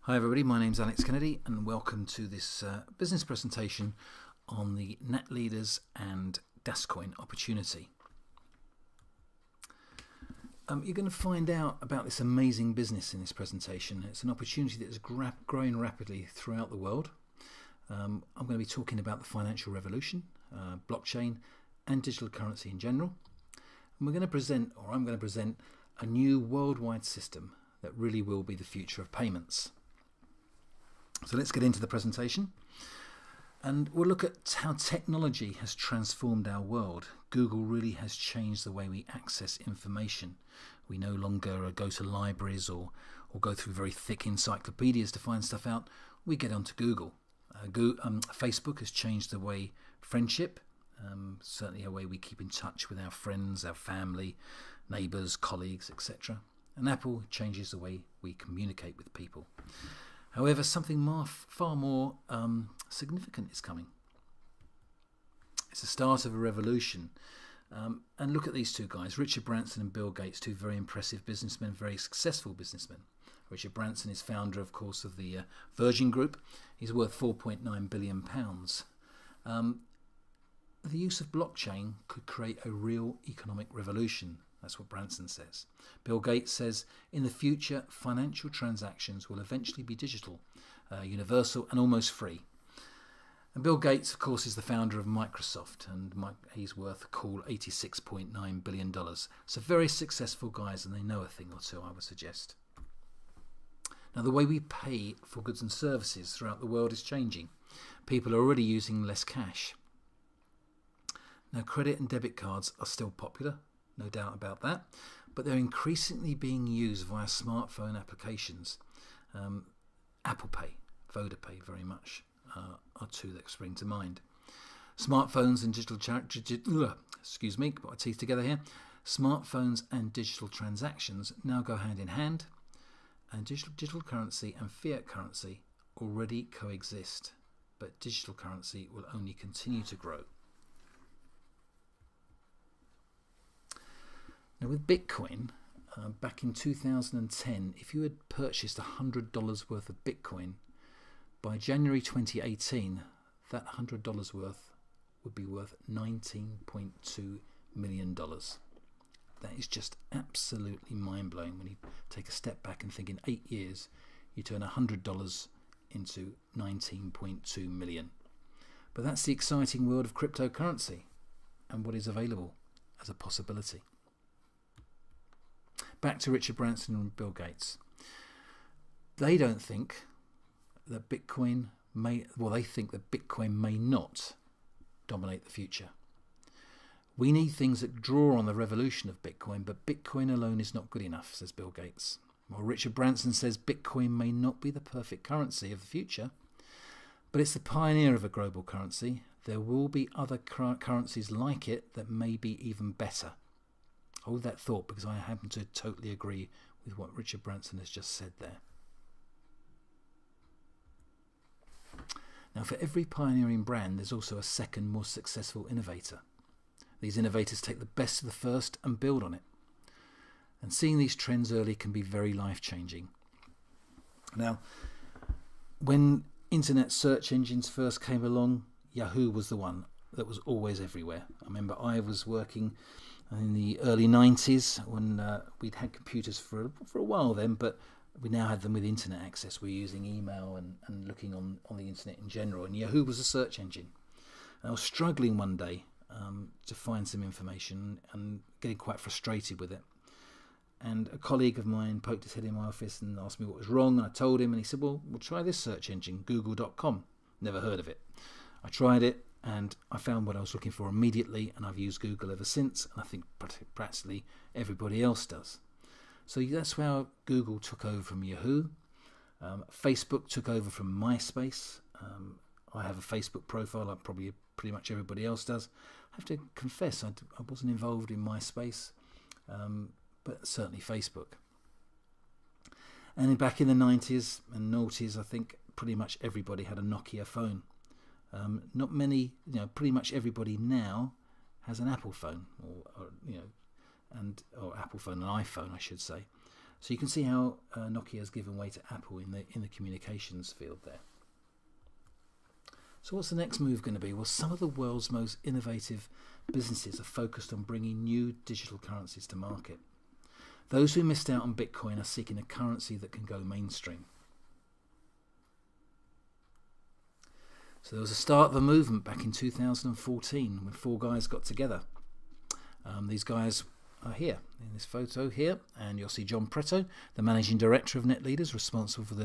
Hi everybody, my name's Alex Kennedy and welcome to this business presentation on the Netleaders and DasCoin opportunity. You're going to find out about this amazing business in this presentation. It's an opportunity that is growing rapidly throughout the world. I'm going to be talking about the financial revolution, blockchain and digital currency in general. And I'm going to present a new worldwide system that really will be the future of payments. So let's get into the presentation and we'll look at how technology has transformed our world. Google really has changed the way we access information. We no longer go to libraries or go through very thick encyclopedias to find stuff out. We get onto Google. Facebook has changed the way friendship, certainly a way we keep in touch with our friends, our family, neighbours, colleagues, etc. And Apple changes the way we communicate with people. However, something far more significant is coming. It's the start of a revolution. And look at these two guys, Richard Branson and Bill Gates, two very impressive businessmen, very successful businessmen. Richard Branson is founder, of course, of the Virgin Group. He's worth £4.9 billion. The use of blockchain could create a real economic revolution. That's what Branson says. Bill Gates says, in the future, financial transactions will eventually be digital, universal and almost free. And Bill Gates, of course, is the founder of Microsoft, and he's worth a cool $86.9 billion. So very successful guys, and they know a thing or two, I would suggest. Now, the way we pay for goods and services throughout the world is changing. People are already using less cash. Now, credit and debit cards are still popular. No doubt about that, but they're increasingly being used via smartphone applications. ApplePay, Voda Pay very much are two that spring to mind. Smartphones and excuse me, got my teeth together here. Smartphones and digital transactions now go hand in hand, and digital currency and fiat currency already coexist, but digital currency will only continue to grow. Now with Bitcoin, back in 2010, if you had purchased $100 worth of Bitcoin, by January 2018, that $100 worth would be worth $19.2 million. That is just absolutely mind-blowing when you take a step back and think in 8 years, you turn $100 into 19.2 million. But that's the exciting world of cryptocurrency and what is available as a possibility. Back to Richard Branson and Bill Gates. They don't think that Bitcoin they think that Bitcoin may not dominate the future. We need things that draw on the revolution of Bitcoin, but Bitcoin alone is not good enough, says Bill Gates. Well, Richard Branson says Bitcoin may not be the perfect currency of the future, but it's the pioneer of a global currency. There will be other currencies like it that may be even better. Hold that thought, because I happen to totally agree with what Richard Branson has just said there. Now, for every pioneering brand, there's also a second, more successful innovator. These innovators take the best of the first and build on it. And seeing these trends early can be very life-changing. Now, when internet search engines first came along, Yahoo was the one that was always everywhere. I remember I was working in the early 90s when we'd had computers for a while then, but we now had them with internet access. We're using email and looking on the internet in general, and Yahoo was a search engine. And I was struggling one day to find some information and getting quite frustrated with it. And a colleague of mine poked his head in my office and asked me what was wrong, and I told him, and he said, well, we'll try this search engine, google.com. Never heard of it. I tried it, and I found what I was looking for immediately, and I've used Google ever since, and I think practically everybody else does. So that's how Google took over from Yahoo. Facebook took over from MySpace. I have a Facebook profile, like probably pretty much everybody else does. I have to confess, I wasn't involved in MySpace, but certainly Facebook. And back in the 90s and noughties, I think pretty much everybody had a Nokia phone. Not many, pretty much everybody now has an Apple phone, or Apple phone, an iPhone, I should say. So you can see how Nokia has given way to Apple in the communications field there. So what's the next move going to be? Well, some of the world's most innovative businesses are focused on bringing new digital currencies to market. Those who missed out on Bitcoin are seeking a currency that can go mainstream. So there was a start of a movement back in 2014 when four guys got together. These guys are here in this photo here, and you'll see John Pretto, the managing director of Netleaders, responsible for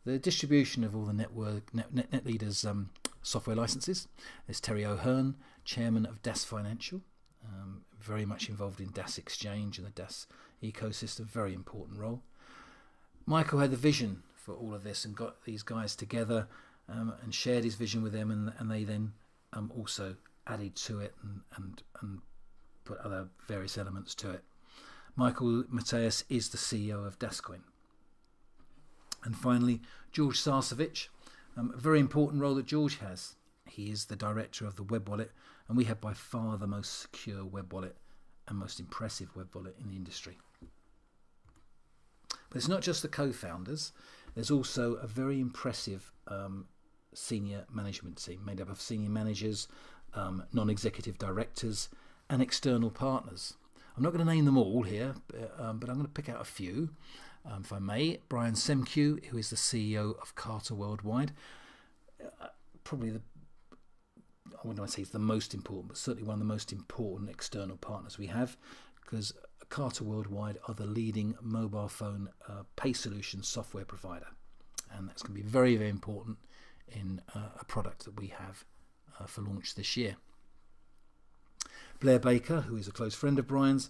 the distribution of all the Netleaders software licenses. There's Terry O'Hearn, chairman of Das Financial, very much involved in Das Exchange and the Das ecosystem, very important role. Michael had the vision for all of this and got these guys together and shared his vision with them, and they then also added to it and put other various elements to it. Michael Mateus is the CEO of DasCoin. And finally, George Sarcevic, a very important role that George has. He is the director of the web wallet, and we have by far the most secure web wallet and most impressive web wallet in the industry. But it's not just the co-founders. There's also a very impressive senior management team made up of senior managers, non-executive directors, and external partners. I'm not going to name them all here, but I'm going to pick out a few, if I may. Brian Semke, who is the CEO of Carter Worldwide, probably I wouldn't want to say he's the most important, but certainly one of the most important external partners we have, because Carter Worldwide are the leading mobile phone pay solution software provider, and that's going to be very, very important in a product that we have for launch this year. Blair Baker, who is a close friend of Brian's,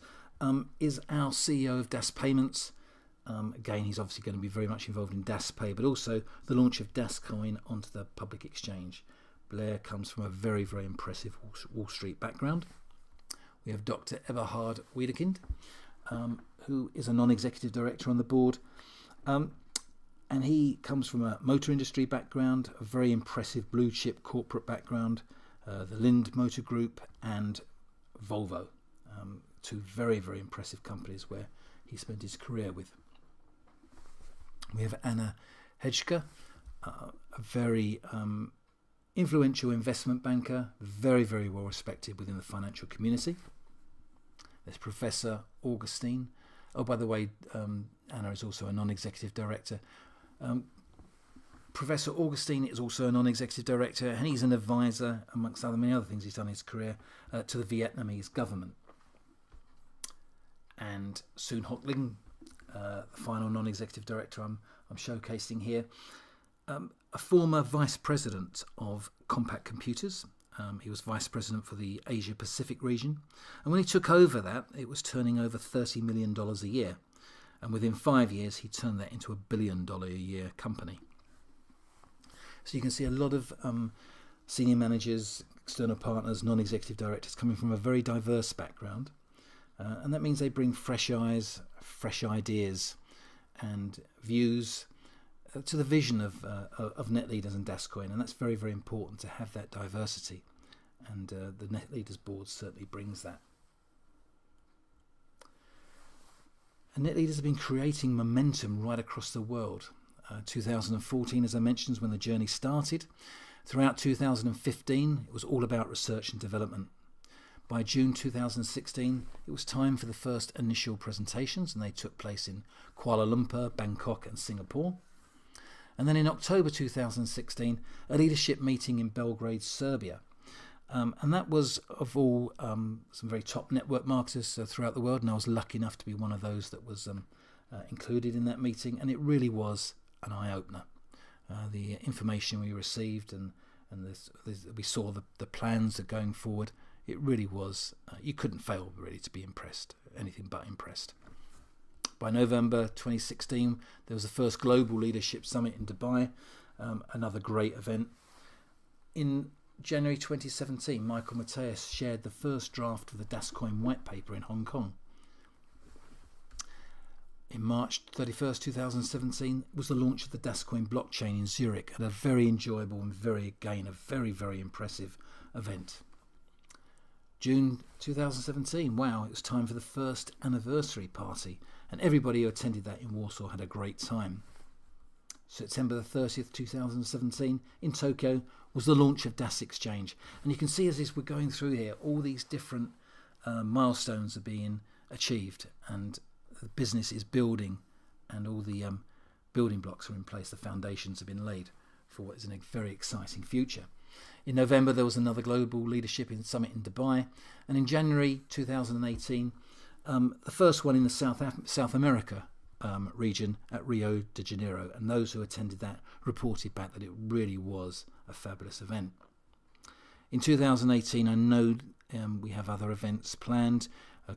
is our CEO of Das Payments. Again, he's obviously going to be very much involved in Daspay, but also the launch of DasCoin onto the public exchange. Blair comes from a very, very impressive Wall Street background. We have Dr. Eberhard Wiedekind, who is a non-executive director on the board. And he comes from a motor industry background, a very impressive blue chip corporate background, the Lind Motor Group and Volvo, two very, very impressive companies where he spent his career with. We have Anna Hedgke, a very influential investment banker, very, very well respected within the financial community. There's Professor Augustine. Oh, by the way, Anna is also a non-executive director. Professor Augustine is also a non-executive director, and he's an advisor, amongst many other things he's done in his career, to the Vietnamese government. And Soon Hock Ling, the final non-executive director I'm showcasing here, a former vice president of Compaq Computers. He was vice president for the Asia Pacific region, and when he took over that, it was turning over $30 million a year, and within 5 years he turned that into $1 billion a year company. So you can see a lot of senior managers, external partners, non-executive directors coming from a very diverse background, and that means they bring fresh eyes, fresh ideas and views to the vision of Netleaders and DasCoin, and that's very, very important to have that diversity, and the Netleaders board certainly brings that. And Netleaders have been creating momentum right across the world. 2014, as I mentioned, is when the journey started. Throughout 2015, it was all about research and development. By June 2016, it was time for the first initial presentations, and they took place in Kuala Lumpur, Bangkok and Singapore. And then in October 2016, a leadership meeting in Belgrade, Serbia. And that was of all some very top network marketers throughout the world, and I was lucky enough to be one of those that was included in that meeting, and it really was an eye-opener. The information we received and we saw the plans that going forward, it really was, you couldn't fail really to be impressed, anything but impressed. By November 2016, there was the first Global Leadership Summit in Dubai, another great event. In January 2017, Michael Mateus shared the first draft of the DasCoin white paper in Hong Kong. In March 31st, 2017, was the launch of the DasCoin blockchain in Zurich, and a very enjoyable and very, very impressive event. June 2017, wow, it was time for the first anniversary party, and everybody who attended that in Warsaw had a great time. September the 30th, 2017 in Tokyo was the launch of DasExchange, and you can see as we're going through here, all these different milestones are being achieved, and the business is building, and all the building blocks are in place. The foundations have been laid for what is a very exciting future. In November, there was another global leadership summit in Dubai, and in January 2018, the first one in the South America region at Rio de Janeiro, and those who attended that reported back that it really was a fabulous event. In 2018, I know we have other events planned,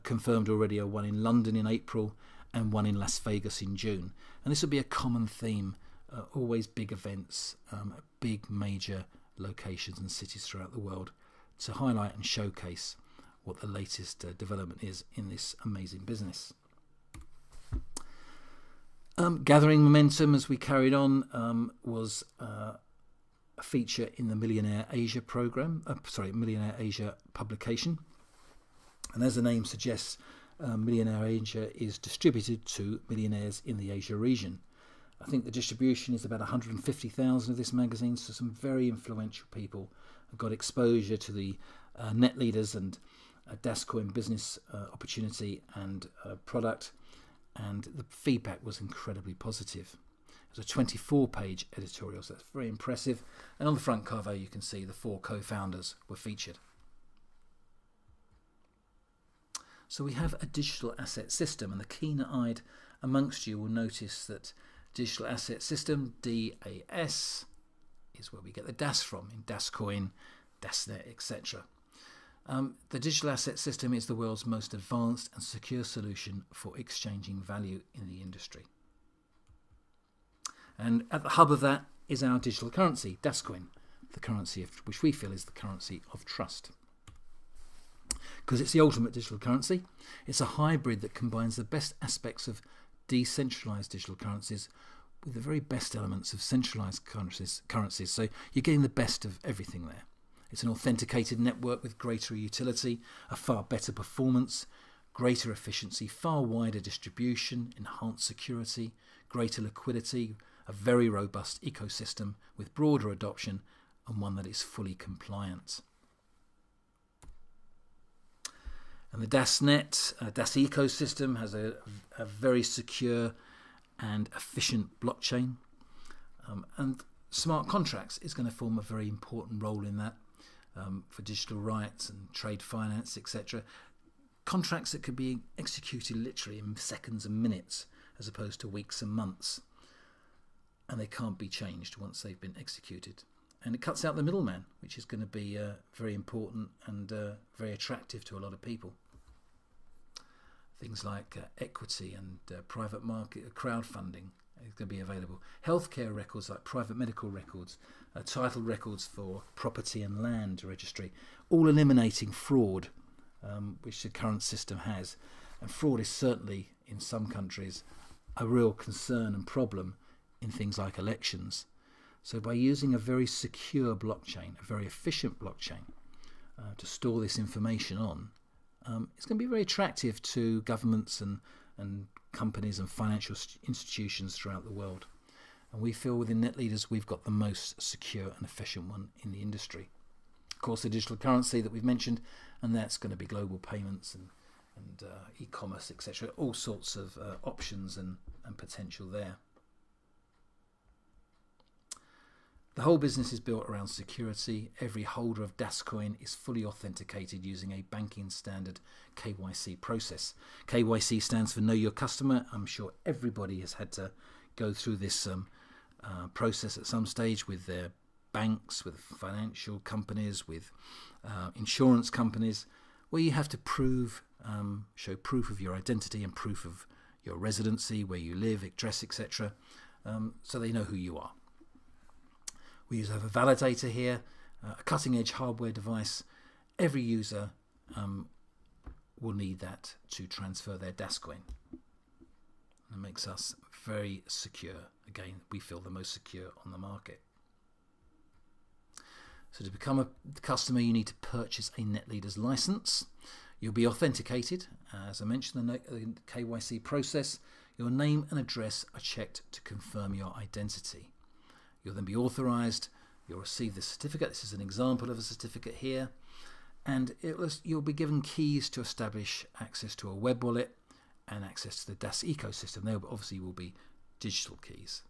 confirmed already, one in London in April and one in Las Vegas in June, and this will be a common theme, always big events, big major locations and cities throughout the world to highlight and showcase what the latest development is in this amazing business. Gathering momentum as we carried on was a feature in the Millionaire Asia program, Millionaire Asia publication, and as the name suggests, Millionaire Asia is distributed to millionaires in the Asia region. I think the distribution is about 150,000 of this magazine, so some very influential people have got exposure to the Netleaders and DasCoin business opportunity and product, and the feedback was incredibly positive. It was a 24-page editorial, so that's very impressive, and on the front cover you can see the 4 co-founders were featured. So we have a digital asset system, and the keen-eyed amongst you will notice that digital asset system, DAS, is where we get the DAS from, in DasCoin, DasNet, etc. The digital asset system is the world's most advanced and secure solution for exchanging value in the industry. And at the hub of that is our digital currency, DasCoin, the currency which we feel is the currency of trust. Because it's the ultimate digital currency. It's a hybrid that combines the best aspects of decentralized digital currencies with the very best elements of centralized currencies. So you're getting the best of everything there. It's an authenticated network with greater utility, a far better performance, greater efficiency, far wider distribution, enhanced security, greater liquidity, a very robust ecosystem with broader adoption, and one that is fully compliant. And the DasNet, DAS ecosystem has a very secure and efficient blockchain. And smart contracts is going to form a very important role in that for digital rights and trade finance, etc. Contracts that could be executed literally in seconds and minutes as opposed to weeks and months. And they can't be changed once they've been executed. And it cuts out the middleman, which is going to be very important and very attractive to a lot of people. Things like equity and private market crowdfunding is going to be available. Healthcare records like private medical records, title records for property and land registry, all eliminating fraud, which the current system has. And fraud is certainly, in some countries, a real concern and problem in things like elections. So by using a very secure blockchain, a very efficient blockchain, to store this information on, it's going to be very attractive to governments and companies and financial institutions throughout the world. And we feel within Netleaders we've got the most secure and efficient one in the industry. Of course, the digital currency that we've mentioned, and that's going to be global payments and e-commerce, etc. All sorts of options and potential there. The whole business is built around security. Every holder of DasCoin is fully authenticated using a banking standard KYC process. KYC stands for Know Your Customer. I'm sure everybody has had to go through this process at some stage with their banks, with financial companies, with insurance companies, where you have to show proof of your identity and proof of your residency, where you live, address, etc., so they know who you are. We have a validator here, a cutting-edge hardware device. Every user will need that to transfer their DasCoin. It makes us very secure. Again, we feel the most secure on the market. So to become a customer, you need to purchase a Netleaders license. You'll be authenticated. As I mentioned, the KYC process, your name and address are checked to confirm your identity. You'll then be authorized. You'll receive the certificate. This is an example of a certificate here. And you'll be given keys to establish access to a web wallet and access to the DAS ecosystem. They obviously will be digital keys.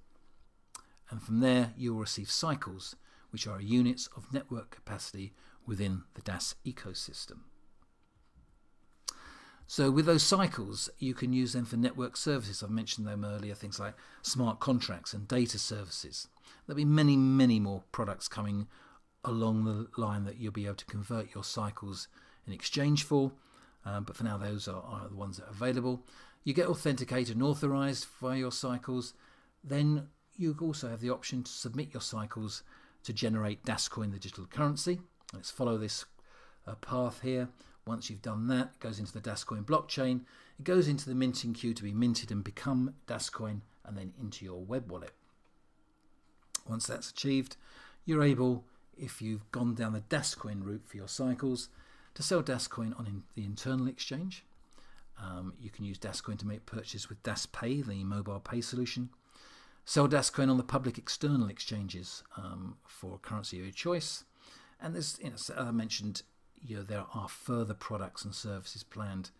And from there, you will receive cycles, which are units of network capacity within the DAS ecosystem. So with those cycles, you can use them for network services. I've mentioned them earlier, things like smart contracts and data services. There'll be many, many more products coming along the line that you'll be able to convert your cycles in exchange for. But for now, those are the ones that are available. You get authenticated and authorized via your cycles. Then you also have the option to submit your cycles to generate DasCoin, the digital currency. Let's follow this path here. Once you've done that, it goes into the DasCoin blockchain. It goes into the minting queue to be minted and become DasCoin, and then into your web wallet. Once that's achieved, you're able, if you've gone down the DasCoin route for your cycles, to sell DasCoin on the internal exchange. You can use DasCoin to make purchases with Daspay, the mobile pay solution. Sell DasCoin on the public external exchanges for currency of your choice. And there's, as I mentioned, there are further products and services planned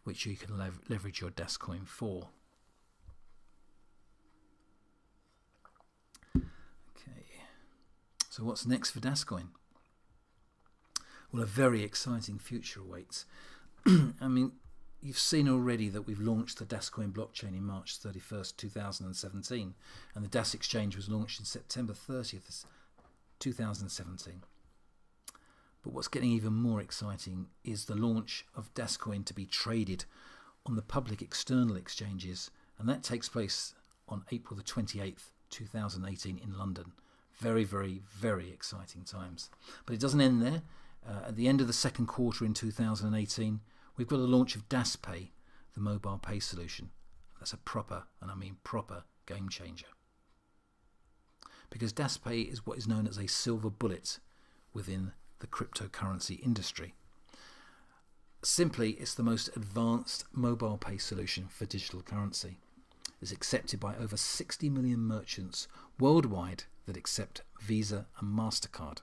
which you can leverage your DasCoin for. Okay, so what's next for DasCoin? Well, a very exciting future awaits. I mean, you've seen already that we've launched the DasCoin blockchain in March 31st, 2017, and the Das exchange was launched in September 30th, 2017. But what's getting even more exciting is the launch of DasCoin to be traded on the public external exchanges, and that takes place on April the 28th, 2018 in London. Very, very, very exciting times. But it doesn't end there. At the end of the second quarter in 2018, we've got the launch of Daspay, the mobile pay solution. That's a proper, and I mean proper, game changer. Because Daspay is what is known as a silver bullet within the cryptocurrency industry. Simply, it's the most advanced mobile pay solution for digital currency. It's accepted by over 60 million merchants worldwide that accept VISA and MasterCard.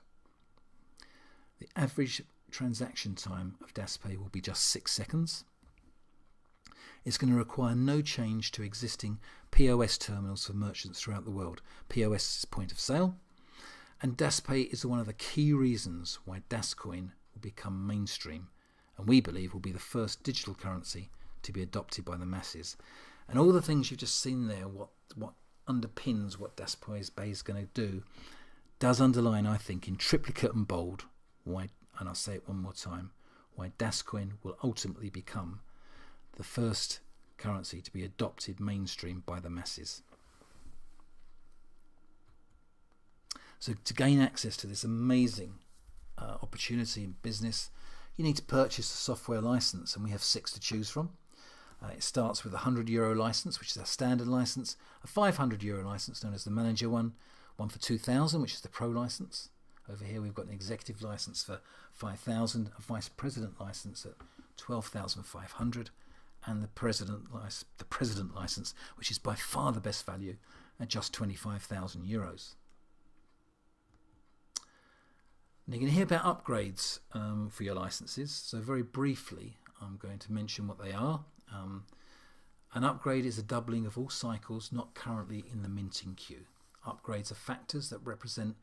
The average transaction time of Daspay will be just 6 seconds. It's going to require no change to existing POS terminals for merchants throughout the world. POS is point of sale, and Daspay is one of the key reasons why DasCoin will become mainstream, and we believe will be the first digital currency to be adopted by the masses. And all the things you've just seen there, what underpins what Daspay is going to do, does underline, I think, in triplicate and bold, why, and I'll say it one more time, why DasCoin will ultimately become the first currency to be adopted mainstream by the masses. So to gain access to this amazing opportunity in business, you need to purchase a software license, and we have 6 to choose from. It starts with a €100 license, which is our standard license, a €500 license known as the manager one for 2,000, which is the pro license. Over here we've got an executive license for 5,000, a vice president license at 12,500, and the president license, which is by far the best value, at just €25,000. Now you're going to hear about upgrades for your licenses. So very briefly, I'm going to mention what they are. An upgrade is a doubling of all cycles not currently in the minting queue. Upgrades are factors that represent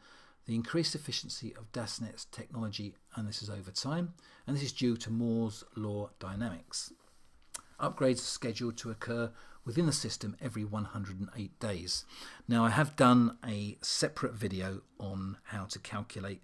the increased efficiency of DasNet's technology, and this is over time, and this is due to Moore's law dynamics. Upgrades are scheduled to occur within the system every 108 days. Now I have done a separate video on how to calculate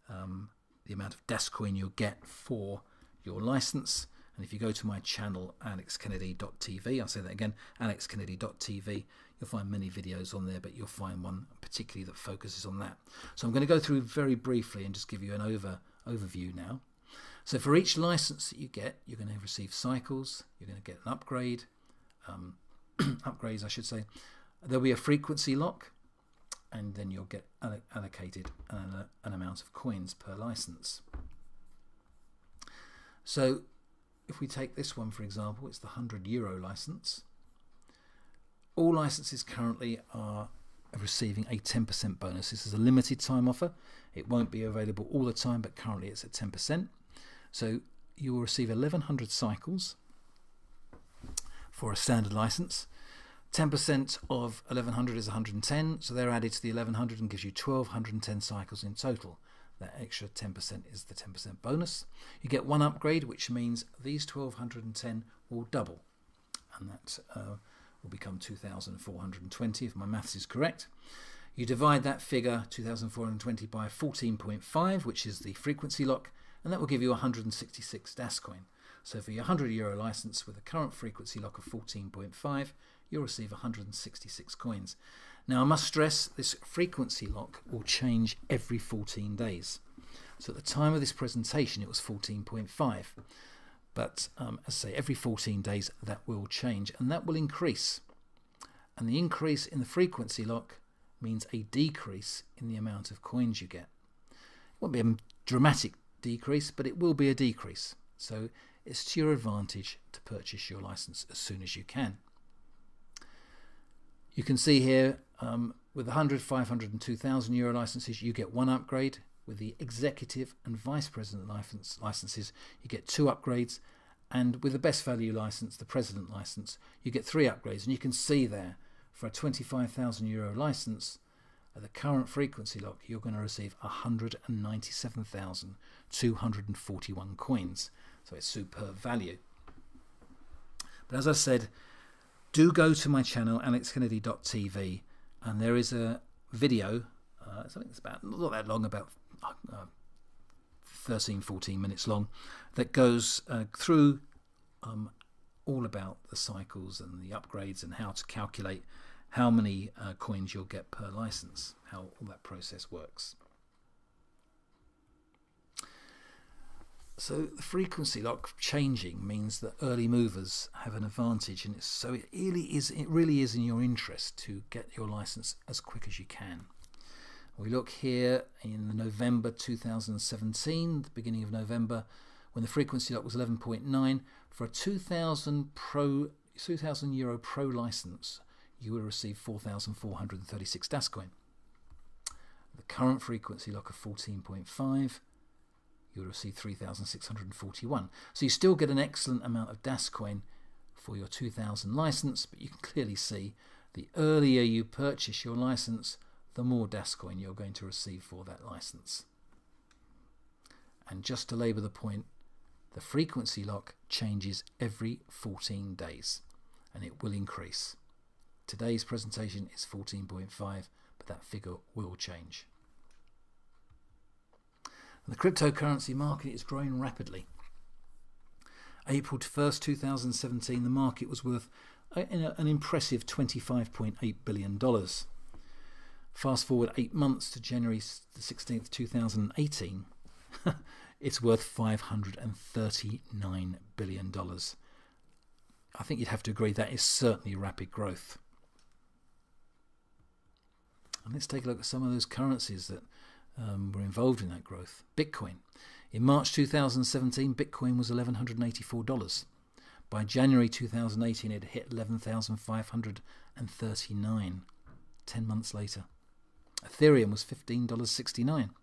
the amount of DasCoin you'll get for your license, and if you go to my channel alexkennedy.tv, I'll say that again, alexkennedy.tv, you'll find many videos on there, but you'll find one particularly that focuses on that. So I'm going to go through very briefly and just give you an overview now. So for each license that you get, you're going to receive cycles, you're going to get an upgrade, upgrades I should say. There'll be a frequency lock, and then you'll get allocated an amount of coins per license. So if we take this one for example, it's the €100 license. All licenses currently are receiving a 10% bonus. This is a limited time offer. It won't be available all the time, but currently it's at 10%. So you will receive 1100 cycles for a standard license. 10% of 1100 is 110, so they're added to the 1100 and gives you 1210 cycles in total. That extra 10% is the 10% bonus. You get one upgrade, which means these 1210 will double, and that will become 2420 if my maths is correct. You divide that figure 2420 by 14.5, which is the frequency lock, and that will give you 166 DasCoin. So for your €100 license with a current frequency lock of 14.5, you'll receive 166 coins. Now I must stress, this frequency lock will change every 14 days. So at the time of this presentation it was 14.5. But as I say, every 14 days that will change, and that will increase. And the increase in the frequency lock means a decrease in the amount of coins you get. It won't be a dramatic decrease, but it will be a decrease. So it's to your advantage to purchase your license as soon as you can. You can see here with the 100, 500 and €2,000 licenses you get one upgrade. With the executive and vice president licenses you get 2 upgrades, and with the best value license, the president license, you get 3 upgrades. And you can see there, for a €25,000 license at the current frequency lock, you're going to receive 197,241 coins. So it's superb value. But as I said, do go to my channel, alexkennedy.tv, and there is a video, I think it's about not that long, about 13-14 minutes long, that goes through all about the cycles and the upgrades and how to calculate how many coins you'll get per license, how all that process works. So the frequency lock changing means that early movers have an advantage, and it really is in your interest to get your license as quick as you can. We look here in November 2017, the beginning of November, when the frequency lock was 11.9. For a €2,000 Pro license, you will receive 4,436 DasCoin. The current frequency lock of 14.5, you will receive 3,641. So you still get an excellent amount of DasCoin for your 2,000 license, but you can clearly see the earlier you purchase your license, the more DasCoin you're going to receive for that license. And just to labour the point, the frequency lock changes every 14 days, and it will increase. Today's presentation is 14.5, but that figure will change. And the cryptocurrency market is growing rapidly. April 1st, 2017, the market was worth an impressive $25.8 billion. Fast forward 8 months to January the 16th, 2018, it's worth $539 billion. I think you'd have to agree that is certainly rapid growth. And let's take a look at some of those currencies that were involved in that growth. Bitcoin. In March 2017, Bitcoin was $1,184. By January 2018, it hit $11,539, 10 months later. Ethereum was $15.69.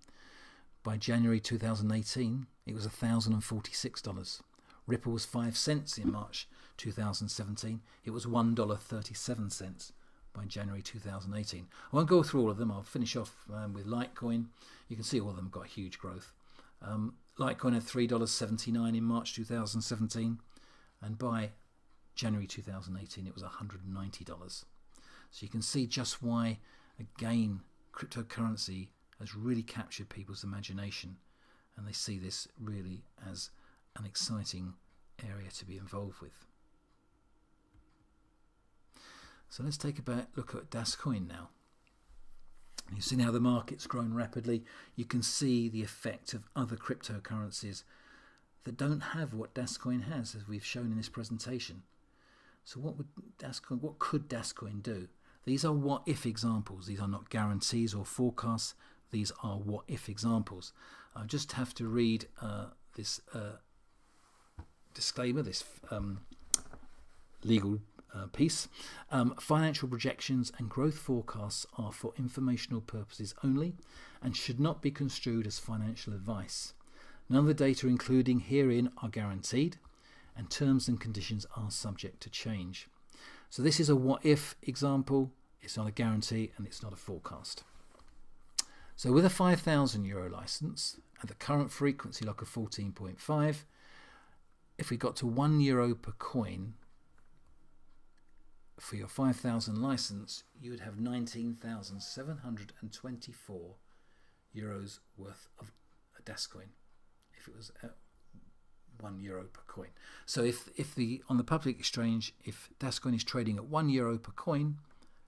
By January 2018, it was $1,046. Ripple was 5 cents in March 2017. It was $1.37 by January 2018. I won't go through all of them. I'll finish off with Litecoin. You can see all of them got huge growth. Litecoin had $3.79 in March 2017, and by January 2018 it was $190. So you can see just why, again, cryptocurrency has really captured people's imagination, and they see this really as an exciting area to be involved with. So let's take a look at DasCoin now. You've seen how the market's grown rapidly. You can see the effect of other cryptocurrencies that don't have what DasCoin has, as we've shown in this presentation. So what could DasCoin do? These are what-if examples. These are not guarantees or forecasts. These are what-if examples. I just have to read this disclaimer, this legal piece. Financial projections and growth forecasts are for informational purposes only and should not be construed as financial advice. None of the data including herein are guaranteed, and terms and conditions are subject to change. So this is a what-if example. It's not a guarantee and it's not a forecast. So with a €5,000 license at the current frequency lock of 14.5, if we got to €1 per coin for your 5,000 license, you would have €19,724 worth of a DasCoin if it was at €1 per coin. So if on the public exchange, if DasCoin is trading at €1 per coin,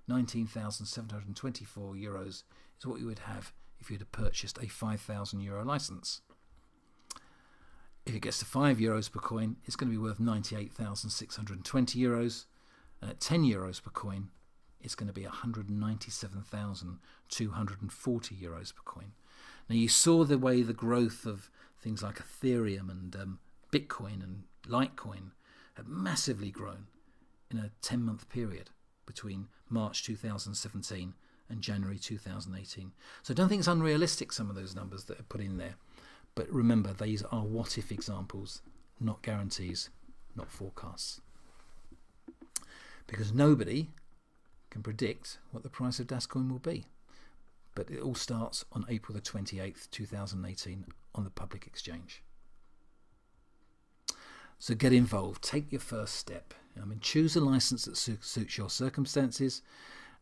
€19,724 is what you would have if you had purchased a €5,000 license. If it gets to €5 per coin, it's going to be worth €98,620, and at €10 per coin, it's going to be €197,240 per coin. Now you saw the way the growth of things like Ethereum and Bitcoin and Litecoin have massively grown in a 10-month period between March 2017 and January 2018. So I don't think it's unrealistic, some of those numbers that are put in there. But remember, these are what-if examples, not guarantees, not forecasts. Because nobody can predict what the price of DasCoin will be. But it all starts on April the 28th, 2018 on the public exchange. So get involved, take your first step. Choose a license that suits your circumstances,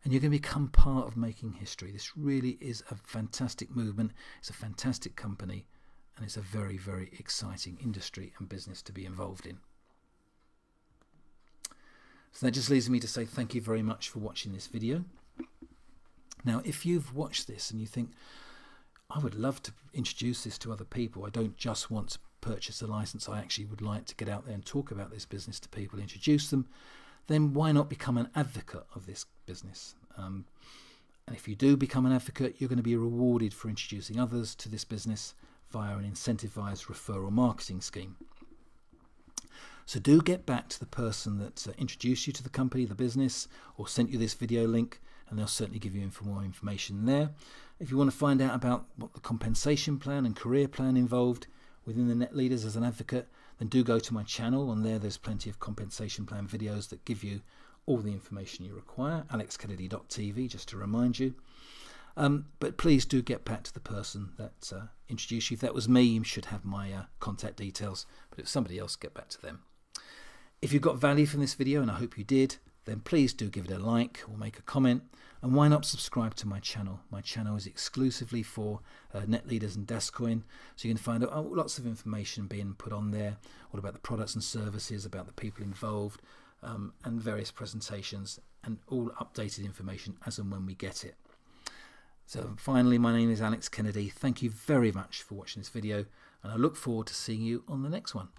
and you're going to become part of making history. This really is a fantastic movement. It's a fantastic company, and it's a very, very exciting industry and business to be involved in. So that just leaves me to say thank you very much for watching this video. Now, if you've watched this and you think, I would love to introduce this to other people, I don't just want to purchase a license, I actually would like to get out there and talk about this business to people, introduce them, then why not become an advocate of this business? And if you do become an advocate, you're going to be rewarded for introducing others to this business via an incentivized referral marketing scheme. So do get back to the person that introduced you to the company, the business, or sent you this video link, and they'll certainly give you more information there. If you want to find out about what the compensation plan and career plan involved within the Netleaders as an advocate, then do go to my channel. On there's plenty of compensation plan videos that give you all the information you require. alexkennedy.tv, just to remind you. But please do get back to the person that introduced you. If that was me, you should have my contact details. But if somebody else, get back to them. If you got value from this video, and I hope you did, then please do give it a like or make a comment. And why not subscribe to my channel? My channel is exclusively for Netleaders and DasCoin. So you can find out lots of information being put on there, all about the products and services, about the people involved, and various presentations, and all updated information as and when we get it. So finally, my name is Alex Kennedy. Thank you very much for watching this video, and I look forward to seeing you on the next one.